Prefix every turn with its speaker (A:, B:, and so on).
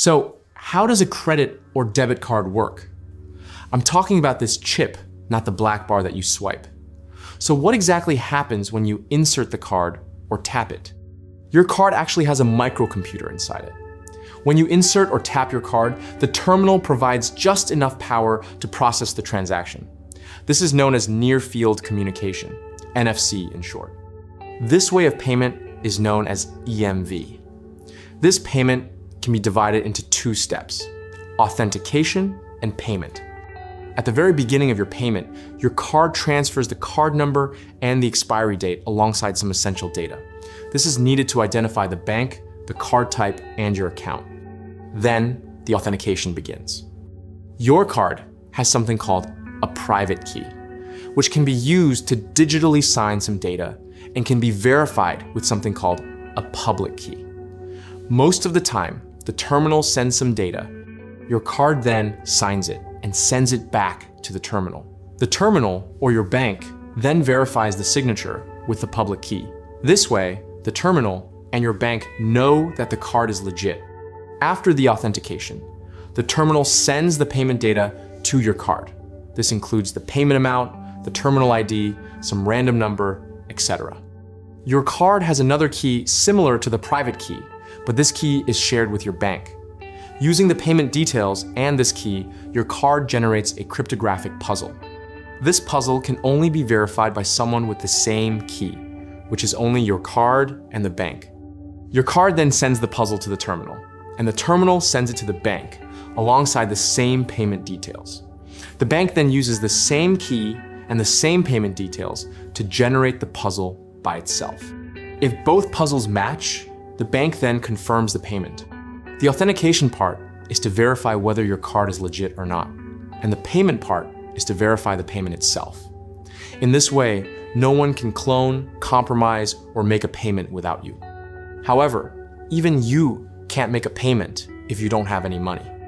A: So how does a credit or debit card work? I'm talking about this chip, not the black bar that you swipe. So what exactly happens when you insert the card or tap it? Your card actually has a microcomputer inside it. When you insert or tap your card, the terminal provides just enough power to process the transaction. This is known as near-field communication, NFC in short. This way of payment is known as EMV. This payment can be divided into two steps: authentication and payment. At the very beginning of your payment, your card transfers the card number and the expiry date alongside some essential data. This is needed to identify the bank, the card type, and your account. Then the authentication begins. Your card has something called a private key, which can be used to digitally sign some data and can be verified with something called a public key. Most of the time, the terminal sends some data. Your card then signs it and sends it back to the terminal. The terminal, or your bank, then verifies the signature with the public key. This way, the terminal and your bank know that the card is legit. After the authentication, the terminal sends the payment data to your card. This includes the payment amount, the terminal ID, some random number, etc. Your card has another key similar to the private key, but this key is shared with your bank. Using the payment details and this key, your card generates a cryptographic puzzle. This puzzle can only be verified by someone with the same key, which is only your card and the bank. Your card then sends the puzzle to the terminal, and the terminal sends it to the bank alongside the same payment details. The bank then uses the same key and the same payment details to generate the puzzle by itself. If both puzzles match, the bank then confirms the payment. The authentication part is to verify whether your card is legit or not, and the payment part is to verify the payment itself. In this way, no one can clone, compromise, or make a payment without you. However, even you can't make a payment if you don't have any money.